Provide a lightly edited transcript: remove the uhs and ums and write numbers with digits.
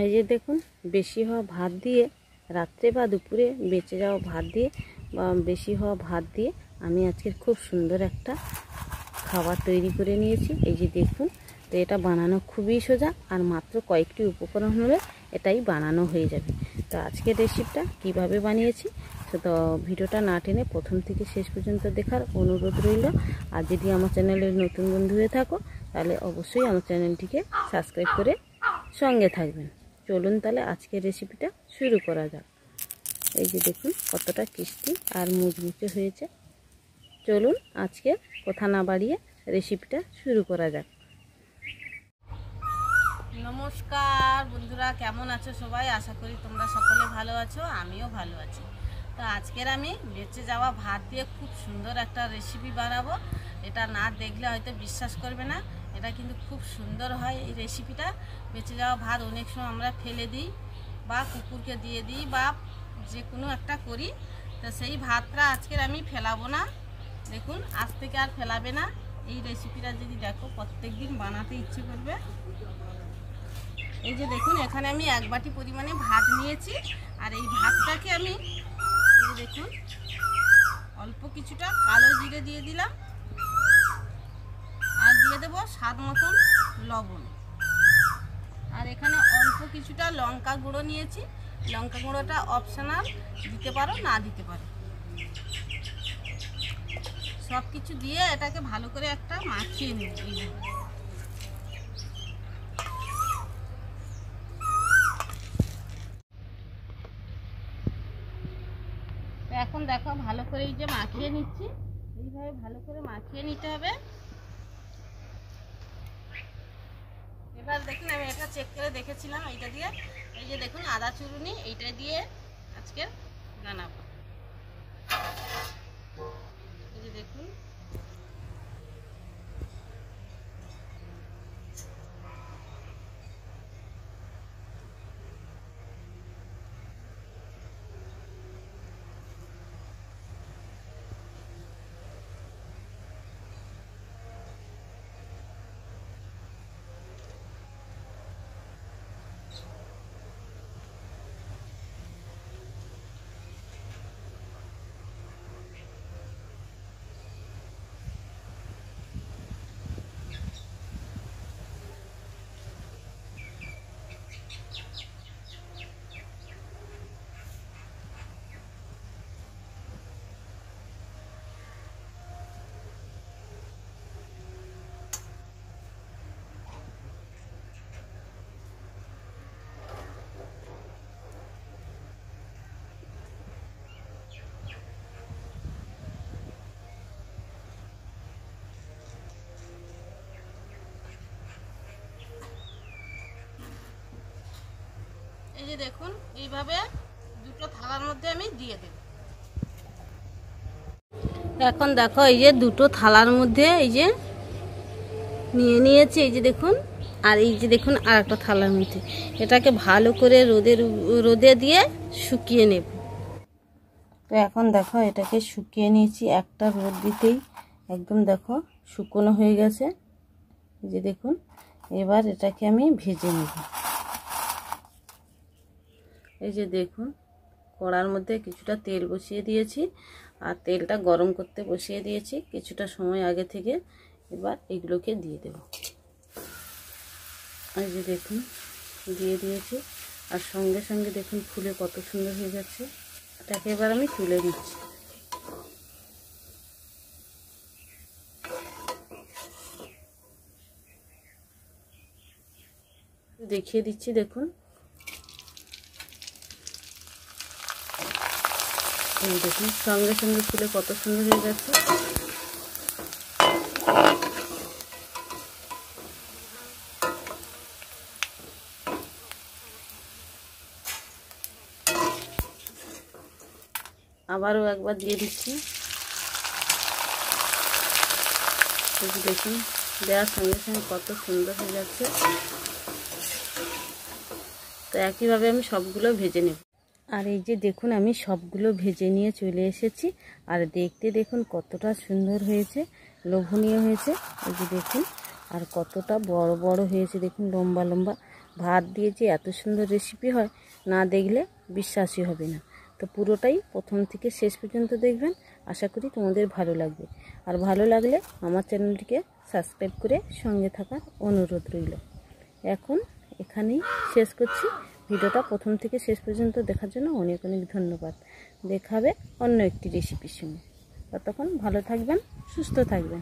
এই যে দেখুন, বেশি হওয়া ভাত দিয়ে রাত্রে বা দুপুরে বেঁচে যাওয়া ভাত দিয়ে বা বেশি হওয়া ভাত দিয়ে আমি আজকে খুব সুন্দর একটা খাবার তৈরি করে নিয়েছি। এই যে দেখুন, তো এটা বানানো খুবই সোজা, আর মাত্র কয়েকটি উপকরণ হলে এটাই বানানো হয়ে যাবে। তো আজকের রেসিপিটা কিভাবে বানিয়েছি তো ভিডিওটা না টেনে প্রথম থেকে শেষ পর্যন্ত দেখার অনুরোধ রইল। আর যদি আমার চ্যানেলের নতুন বন্ধু হয়ে থাকো তাহলে অবশ্যই আমার চ্যানেলটিকে সাবস্ক্রাইব করে সঙ্গে থাকবেন। চলুন তাহলে আজকের রেসিপিটা শুরু করা যাক। এই যে দেখুন কতটা ক্রিস্পি আর মুচমুচে হয়েছে। চলুন আজকে কথা না বাড়িয়ে রেসিপিটা শুরু করা যাক। নমস্কার বন্ধুরা, কেমন আছো সবাই? আশা করি তোমরা সকলে ভালো আছো, আমিও ভালো আছি। তো আজকের আমি বেঁচে যাওয়া ভাত দিয়ে খুব সুন্দর একটা রেসিপি বানাবো। এটা না দেখলে হয়তো বিশ্বাস করবে না, এটা কিন্তু খুব সুন্দর হয় এই রেসিপিটা। বেঁচে যাওয়া ভাত অনেক সময় আমরা ফেলে দিই বা কুকুরকে দিয়ে দিই বা যে কোনো একটা করি, তো সেই ভাতটা আজকের আমি ফেলাবো না। দেখুন, আজ থেকে আর ফেলাবে না। এই রেসিপিটা যদি দেখো প্রত্যেক দিন বানাতে ইচ্ছে করবে। এই যে দেখুন, এখানে আমি 1 বাটি পরিমাণে ভাত নিয়েছি, আর এই ভাতটাকে আমি এই যে দেখুন অল্প কিছুটা কালো জিরে দিয়ে দিলাম, আর দিয়ে দেবো স্বাদ মতন লবণ। আর এখানে অল্প কিছুটা লঙ্কা গুঁড়ো নিয়েছি। লঙ্কা গুঁড়োটা অপশনাল, দিতে পারো না দিতে পারো। সব কিছু দিয়ে এটাকে ভালো করে একটা মাখিয়ে নেব। এখন দেখো ভালো করে এই যে মাখিয়ে নিচ্ছি, এইভাবে ভালো করে মাখিয়ে নিতে হবে। এবার দেখুন, আমি এটা চেক করে দেখেছিলাম এইটা দিয়ে। এই যে দেখুন আদা চুরুনি, এইটা দিয়ে আজকে বানাবো। এই যে দেখুন, এই যে দেখুন এইভাবে দুটো থালার মধ্যে আমি দিয়ে দেব। এখন দেখো এই যে দুটো থালার মধ্যে এই যে নিয়ে নিয়েছি, এই যে দেখুন। আর এই যে দেখুন আর একটা থালার মধ্যে, এটাকে ভালো করে রোদে দিয়ে শুকিয়ে নেব। তো এখন দেখো এটাকে শুকিয়ে নিয়েছি, একটা রোদ দিতেই একদম দেখো শুকনো হয়ে গেছে। এই যে দেখুন, এবার এটাকে আমি ভেজে নেব। এই যে দেখুন, কড়ার মধ্যে কিছুটা তেল বসিয়ে দিয়েছি, আর তেলটা গরম করতে বসিয়ে দিয়েছি কিছুটা সময় আগে থেকে। এবার এগুলোকে দিয়ে দেব। এই যে দেখুন দিয়ে দিয়েছি, আর সঙ্গে সঙ্গে দেখুন ফুলে কত সুন্দর হয়ে যাচ্ছে। এটাকে এবার আমি তুলে দিচ্ছি। দেখিয়ে দিচ্ছি, দেখুন এই দেখুন সঙ্গে সঙ্গে ফুলে কত সুন্দর হয়ে যাচ্ছে। আবারও একবার দিয়ে দিচ্ছি। দেখুন দেওয়ার সঙ্গে সঙ্গে কত সুন্দর হয়ে যাচ্ছে। তো একইভাবে আমি সবগুলো ভেজে নেব। আর এই যে দেখুন আমি সবগুলো ভেজে নিয়ে চলে এসেছি, আর দেখতে দেখুন কতটা সুন্দর হয়েছে, লোভনীয় হয়েছে। এই যে দেখুন, আর কতটা বড় বড় হয়েছে দেখুন, লম্বা লম্বা। ভাত দিয়ে যে এত সুন্দর রেসিপি হয়, না দেখলে বিশ্বাসই হবে না। তো পুরোটাই প্রথম থেকে শেষ পর্যন্ত দেখবেন, আশা করি তোমাদের ভালো লাগবে। আর ভালো লাগলে আমার চ্যানেলটিকে সাবস্ক্রাইব করে সঙ্গে থাকার অনুরোধ রইল। এখন এখানেই শেষ করছি ভিডিওটা। প্রথম থেকে শেষ পর্যন্ত দেখার জন্য অনেক অনেক ধন্যবাদ। দেখাবে অন্য একটি রেসিপির সঙ্গে। ততক্ষণ ভালো থাকবেন, সুস্থ থাকবেন।